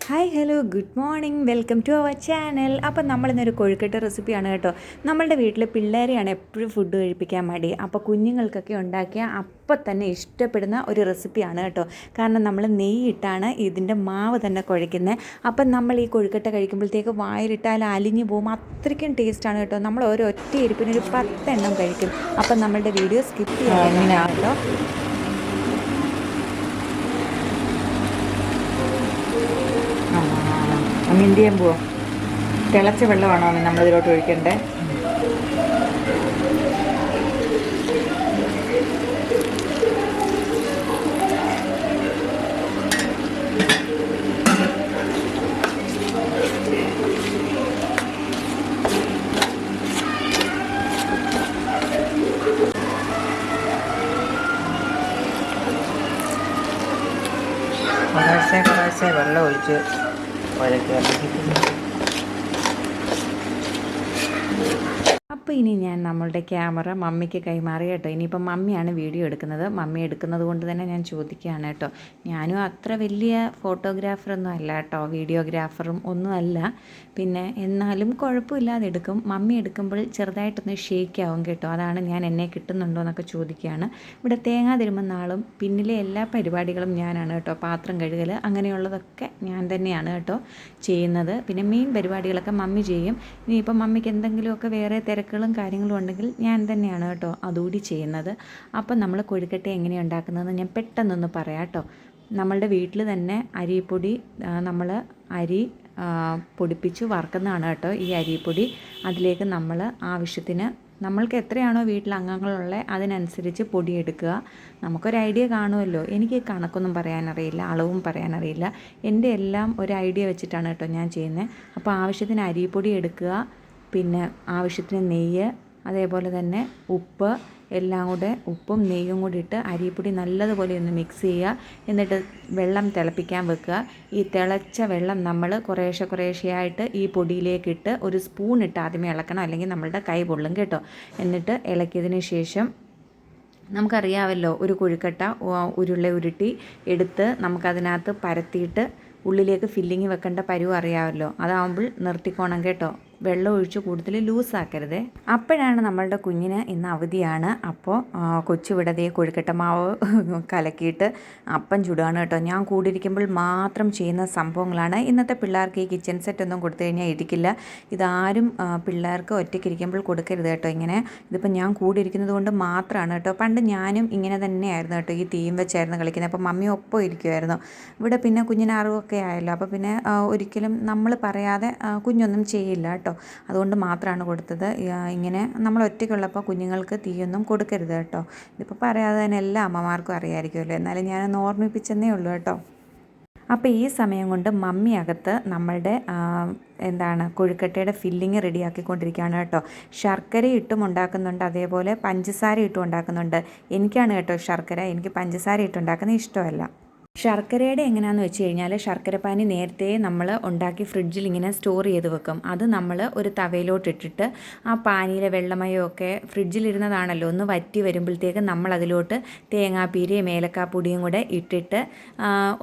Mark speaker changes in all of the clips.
Speaker 1: Hi hello good morning welcome to our channel. അപ്പം നമ്മളിന്നൊരു കൊഴുക്കട്ട റെസിപ്പിയാണ് കേട്ടോ. നമ്മളുടെ വീട്ടിൽ പിള്ളേരെയാണ് എപ്പോഴും ഫുഡ് കഴിപ്പിക്കാൻ മടി. അപ്പോൾ കുഞ്ഞുങ്ങൾക്കൊക്കെ ഉണ്ടാക്കിയ അപ്പം തന്നെ ഇഷ്ടപ്പെടുന്ന ഒരു റെസിപ്പിയാണ് കേട്ടോ. കാരണം നമ്മൾ നെയ്യിട്ടാണ് ഇതിൻ്റെ മാവ് തന്നെ കുഴയ്ക്കുന്നത്. അപ്പം നമ്മൾ ഈ കൊഴുക്കട്ട കഴിക്കുമ്പോഴത്തേക്ക് വായിലിട്ടാൽ അലിഞ്ഞു പോകും, അത്രയ്ക്കും ടേസ്റ്റാണ് കേട്ടോ. നമ്മൾ ഒരൊറ്റ ഇരിപ്പിനൊരു 10 എണ്ണം കഴിക്കും. അപ്പം നമ്മളുടെ വീഡിയോ സ്കിപ്പ് ചെയ്യാൻ കേട്ടോ.
Speaker 2: ഇന്ത്യൻ പോവാം. തിളച്ച വെള്ളമാണോ നമ്മളിതിലോട്ട് ഒഴിക്കേണ്ടത്? കുറേശ്ശെ വെള്ളം ഒഴിച്ച്
Speaker 1: അപ്പോൾ ഇനി ഞാൻ നമ്മളുടെ ക്യാമറ മമ്മിക്ക് കൈമാറി കേട്ടോ. ഇനിയിപ്പം മമ്മിയാണ് വീഡിയോ എടുക്കുന്നത്. മമ്മി എടുക്കുന്നത് കൊണ്ട് തന്നെ ഞാൻ ചോദിക്കുകയാണ് കേട്ടോ. ഞാനും അത്ര വലിയ ഫോട്ടോഗ്രാഫറൊന്നും അല്ല കേട്ടോ, വീഡിയോഗ്രാഫറും ഒന്നും അല്ല. പിന്നെ എന്നാലും കുഴപ്പമില്ലാതെ എടുക്കും. മമ്മി എടുക്കുമ്പോൾ ചെറുതായിട്ടൊന്ന് ഷേക്ക് ആവും കേട്ടോ. അതാണ് ഞാൻ എന്നെ കിട്ടുന്നുണ്ടോ എന്നൊക്കെ ചോദിക്കുകയാണ്. ഇവിടെ തേങ്ങ തിരുമുന്ന ആളും പിന്നിലെ എല്ലാ പരിപാടികളും ഞാനാണ് കേട്ടോ. പാത്രം കഴുകൽ അങ്ങനെയുള്ളതൊക്കെ ഞാൻ തന്നെയാണ് കേട്ടോ ചെയ്യുന്നത്. പിന്നെ മെയിൻ പരിപാടികളൊക്കെ മമ്മി ചെയ്യും. ഇനിയിപ്പം മമ്മിക്ക് എന്തെങ്കിലുമൊക്കെ വേറെ തിരക്കുകളും കാര്യങ്ങളും ഉണ്ടെങ്കിൽ ഞാൻ തന്നെയാണ് കേട്ടോ അതുകൂടി ചെയ്യുന്നത്. അപ്പം നമ്മൾ കൊഴുക്കട്ട എങ്ങനെയാണ് ഉണ്ടാക്കുന്നതെന്ന് ഞാൻ പെട്ടെന്നൊന്ന് പറയാം കേട്ടോ. നമ്മളുടെ വീട്ടിൽ തന്നെ അരിപ്പൊടി നമ്മൾ അരി പൊടിപ്പിച്ച് വറുക്കുന്നതാണ് കേട്ടോ ഈ അരിപ്പൊടി. അതിലേക്ക് നമ്മൾ ആവശ്യത്തിന് നമ്മൾക്ക് എത്രയാണോ വീട്ടിൽ അംഗങ്ങളുള്ളത് അതിനനുസരിച്ച് പൊടിയെടുക്കുക. നമുക്കൊരു ഐഡിയ കാണുമല്ലോ. എനിക്ക് കണക്കൊന്നും പറയാനറിയില്ല, അളവും പറയാനറിയില്ല. എൻ്റെ എല്ലാം ഒരു ഐഡിയ വെച്ചിട്ടാണ് കേട്ടോ ഞാൻ ചെയ്യുന്നത്. അപ്പോൾ ആവശ്യത്തിന് അരിപ്പൊടി എടുക്കുക, പിന്നെ ആവശ്യത്തിന് നെയ്യ്, അതേപോലെ തന്നെ ഉപ്പ്, എല്ലാം കൂടെ ഉപ്പും നെയ്യും കൂടി ഇട്ട് അരിപ്പൊടി നല്ലതുപോലെ ഒന്ന് മിക്സ് ചെയ്യുക. എന്നിട്ട് വെള്ളം തിളപ്പിക്കാൻ വെക്കുക. ഈ തിളച്ച വെള്ളം നമ്മൾ കുറേശ്ശെയായിട്ട് ഈ പൊടിയിലേക്കിട്ട് ഒരു സ്പൂൺ ഇട്ട് ആദ്യമേ ഇളക്കണം, അല്ലെങ്കിൽ നമ്മളുടെ കൈ പൊള്ളും കേട്ടോ. എന്നിട്ട് ഇളക്കിയതിന് ശേഷം നമുക്കറിയാമല്ലോ, ഒരു കൊഴുക്കട്ട ഉരുട്ടി എടുത്ത് നമുക്കതിനകത്ത് പരത്തിയിട്ട് ഉള്ളിലേക്ക് ഫില്ലിങ് വെക്കേണ്ട പരുവം അറിയാമല്ലോ. അതാവുമ്പോൾ നിർത്തിക്കോണം കേട്ടോ. വെള്ളം ഒഴിച്ച് കൂടുതൽ ലൂസാക്കരുത്. അപ്പോഴാണ് നമ്മളുടെ കുഞ്ഞിന് ഇന്ന് അവധിയാണ്. അപ്പോൾ കൊച്ചുവിടതേ കൊഴുക്കട്ട മാവ് കലക്കിയിട്ട് അപ്പം ചുടുകയാണ് കേട്ടോ. ഞാൻ കൂടിയിരിക്കുമ്പോൾ മാത്രം ചെയ്യുന്ന സംഭവങ്ങളാണ്. ഇന്നത്തെ പിള്ളേർക്ക് ഈ കിച്ചൺ സെറ്റൊന്നും കൊടുത്തു കഴിഞ്ഞാൽ ഇരിക്കില്ല. ഇതാരും പിള്ളേർക്ക് ഒറ്റയ്ക്കിരിക്കുമ്പോൾ കൊടുക്കരുത് കേട്ടോ. ഇങ്ങനെ ഇതിപ്പോൾ ഞാൻ കൂടിയിരിക്കുന്നത് കൊണ്ട് മാത്രമാണ് കേട്ടോ. പണ്ട് ഞാനും ഇങ്ങനെ തന്നെയായിരുന്നു കേട്ടോ, ഈ തീം വെച്ചായിരുന്നു കളിക്കുന്നത്. അപ്പോൾ മമ്മി ഒപ്പം ഇരിക്കുമായിരുന്നു. ഇവിടെ പിന്നെ കുഞ്ഞിന് അറിവൊക്കെ ആയല്ലോ. അപ്പോൾ പിന്നെ ഒരിക്കലും നമ്മൾ പറയാതെ കുഞ്ഞൊന്നും ചെയ്യില്ല കേട്ടോ. അതുകൊണ്ട് മാത്രമാണ് കൊടുത്തത്. ഇങ്ങനെ നമ്മൾ ഒറ്റയ്ക്കുള്ളപ്പോൾ കുഞ്ഞുങ്ങൾക്ക് തീയൊന്നും കൊടുക്കരുത് കേട്ടോ. ഇതിപ്പോൾ പറയാതെ തന്നെ എല്ലാ അമ്മമാർക്കും അറിയാമായിരിക്കുമല്ലോ, എന്നാലും ഞാനൊന്ന് ഓർമ്മിപ്പിച്ചെന്നേ ഉള്ളൂ കേട്ടോ. അപ്പോൾ ഈ സമയം കൊണ്ട് മമ്മി അകത്ത് നമ്മളുടെ കൊഴുക്കട്ടയുടെ ഫില്ലിങ് റെഡിയാക്കിക്കൊണ്ടിരിക്കുകയാണ് കേട്ടോ. ശർക്കര ഇട്ടും ഉണ്ടാക്കുന്നുണ്ട്, അതേപോലെ പഞ്ചസാര ഇട്ടും ഉണ്ടാക്കുന്നുണ്ട്. എനിക്കാണ് കേട്ടോ ശർക്കര, എനിക്ക് പഞ്ചസാര ഇട്ടുണ്ടാക്കുന്നത് ഇഷ്ടമല്ല. ശർക്കരയുടെ എങ്ങനെയാണെന്ന് വെച്ച് കഴിഞ്ഞാൽ, ശർക്കരപ്പാനി നേരത്തെ നമ്മൾ ഉണ്ടാക്കി ഫ്രിഡ്ജിൽ ഇങ്ങനെ സ്റ്റോർ ചെയ്ത് വെക്കും. അത് നമ്മൾ ഒരു തവയിലോട്ടിട്ടിട്ട് ആ പാനിയിലെ വെള്ളമയമൊക്കെ ഫ്രിഡ്ജിലിരുന്നതാണല്ലോ, ഒന്ന് വറ്റി വരുമ്പോഴത്തേക്ക് നമ്മളതിലോട്ട് തേങ്ങാപ്പീരയും ഏലക്കാപ്പൊടിയും കൂടെ ഇട്ടിട്ട്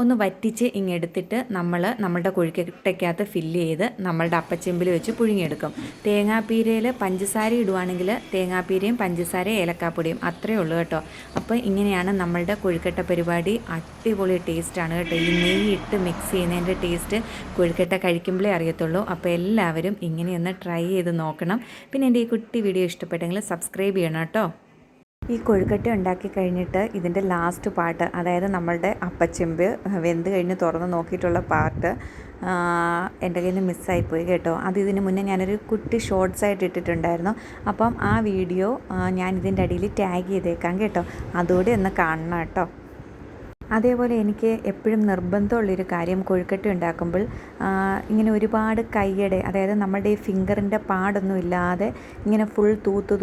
Speaker 1: ഒന്ന് വറ്റിച്ച് ഇങ്ങെടുത്തിട്ട് നമ്മളുടെ കൊഴുക്കട്ടയ്ക്കകത്ത് ഫില്ല് ചെയ്ത് നമ്മളുടെ അപ്പച്ചെമ്പിൽ വെച്ച് പുഴുങ്ങിയെടുക്കും. തേങ്ങാപ്പീരയിൽ പഞ്ചസാര ഇടുവാണെങ്കിൽ തേങ്ങാപ്പീരയും പഞ്ചസാരയും ഏലക്കാപ്പൊടിയും അത്രയേ ഉള്ളൂ കേട്ടോ. അപ്പോൾ ഇങ്ങനെയാണ് നമ്മളുടെ കൊഴുക്കട്ട പരിപാടി. അടിപൊളി ടേസ്റ്റാണ് കേട്ടോ. ഈ നെയ്യിട്ട് മിക്സ് ചെയ്യുന്നതിൻ്റെ ടേസ്റ്റ് കൊഴുക്കട്ട കഴിക്കുമ്പോഴേ അറിയത്തുള്ളൂ. അപ്പോൾ എല്ലാവരും ഇങ്ങനെയൊന്ന് ട്രൈ ചെയ്ത് നോക്കണം. പിന്നെ എൻ്റെ ഈ കുട്ടി വീഡിയോ ഇഷ്ടപ്പെട്ടെങ്കിൽ സബ്സ്ക്രൈബ് ചെയ്യണം കേട്ടോ. ഈ കൊഴുക്കട്ട ഉണ്ടാക്കി കഴിഞ്ഞിട്ട് ഇതിൻ്റെ ലാസ്റ്റ് പാർട്ട്, അതായത് നമ്മളുടെ അപ്പച്ചെമ്പ് വെന്ത് കഴിഞ്ഞ് തുറന്ന് നോക്കിയിട്ടുള്ള പാർട്ട് എൻ്റെ കയ്യിൽ നിന്ന് മിസ്സായിപ്പോയി കേട്ടോ. അത് ഇതിന് മുന്നേ ഞാനൊരു കുട്ടി ഷോർട്സ് ആയിട്ട് ഇട്ടിട്ടുണ്ടായിരുന്നു. അപ്പം ആ വീഡിയോ ഞാൻ ഇതിൻ്റെ അടിയിൽ ടാഗ് ചെയ്തേക്കാം കേട്ടോ. അതുകൂടി ഒന്ന് കാണണം കേട്ടോ. അതേപോലെ എനിക്ക് എപ്പോഴും നിർബന്ധമുള്ളൊരു കാര്യം, കൊഴുക്കട്ട ഉണ്ടാക്കുമ്പോൾ ഇങ്ങനെ ഒരുപാട് കയ്യടെ, അതായത് നമ്മുടെ ഈ ഫിംഗറിൻ്റെ പാടൊന്നും ഇല്ലാതെ ഇങ്ങനെ ഫുൾ തൂത്ത്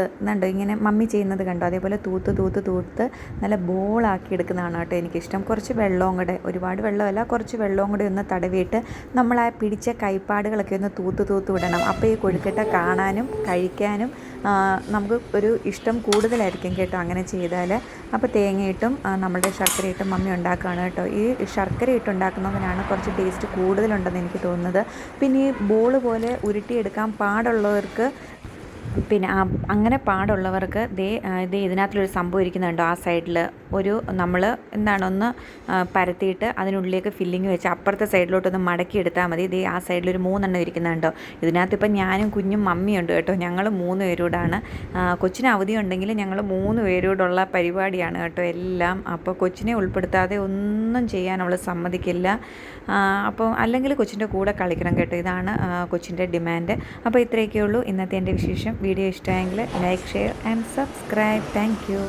Speaker 1: എന്നുണ്ടോ, ഇങ്ങനെ മമ്മി ചെയ്യുന്നത് കണ്ടോ, അതേപോലെ തൂത്ത് നല്ല ബോളാക്കി എടുക്കുന്നതാണ് കേട്ടോ എനിക്കിഷ്ടം. കുറച്ച് വെള്ളവും കൂടെ, ഒരുപാട് വെള്ളമല്ല, കുറച്ച് വെള്ളവും കൂടെ ഒന്ന് തടവിയിട്ട് നമ്മൾ ആ പിടിച്ച കൈപ്പാടുകളൊക്കെ ഒന്ന് തൂത്ത് വിടണം. അപ്പോൾ ഈ കൊഴുക്കട്ട കാണാനും കഴിക്കാനും നമുക്ക് ഒരു ഇഷ്ടം കൂടുതലായിരിക്കും കേട്ടോ അങ്ങനെ ചെയ്താൽ. അപ്പോൾ തേങ്ങയിട്ടും നമ്മളുടെ ശർക്കരയിട്ടും മമ്മി ഉണ്ടാക്കുകയാണ് കേട്ടോ. ഈ ശർക്കര ഇട്ടുണ്ടാക്കുന്നതിനാണ് കുറച്ച് ടേസ്റ്റ് കൂടുതലുണ്ടെന്ന് എനിക്ക് തോന്നുന്നത്. പിന്നെ ഈ ബോള് പോലെ ഉരുട്ടിയെടുക്കാൻ പാടുള്ളവർക്ക്, പിന്നെ അങ്ങനെ പാടുള്ളവർക്ക് ഇതിനകത്തുള്ളൊരു സംഭവം ഇരിക്കുന്നുണ്ടോ ആ സൈഡിൽ ഒരു നമ്മൾ ഒന്ന് പരത്തിയിട്ട് അതിനുള്ളിലേക്ക് ഫില്ലിങ് വെച്ച് അപ്പുറത്തെ സൈഡിലോട്ടൊന്ന് മടക്കി എടുത്താൽ മതി. ആ സൈഡിലൊരു 3 എണ്ണം ഇരിക്കുന്നുണ്ടോ. ഇതിനകത്ത് ഇപ്പം ഞാനും കുഞ്ഞും മമ്മിയുണ്ട് കേട്ടോ. ഞങ്ങൾ 3 പേരോടാണ്. കൊച്ചിന് അവധി ഉണ്ടെങ്കിൽ ഞങ്ങൾ 3 പേരോടുള്ള പരിപാടിയാണ് കേട്ടോ എല്ലാം. അപ്പോൾ കൊച്ചിനെ ഉൾപ്പെടുത്താതെ ഒന്നും ചെയ്യാൻ അവൾ സമ്മതിക്കില്ല. അപ്പോൾ അല്ലെങ്കിൽ കൊച്ചിൻ്റെ കൂടെ കളിക്കണം കേട്ടോ. ഇതാണ് കൊച്ചിൻ്റെ ഡിമാൻഡ്. അപ്പോൾ ഇത്രയൊക്കെ ഉള്ളൂ ഇന്നത്തെ എൻ്റെ വിശേഷം. വീഡിയോ ഇഷ്ടമായെങ്കിൽ like, share and subscribe. Thank you.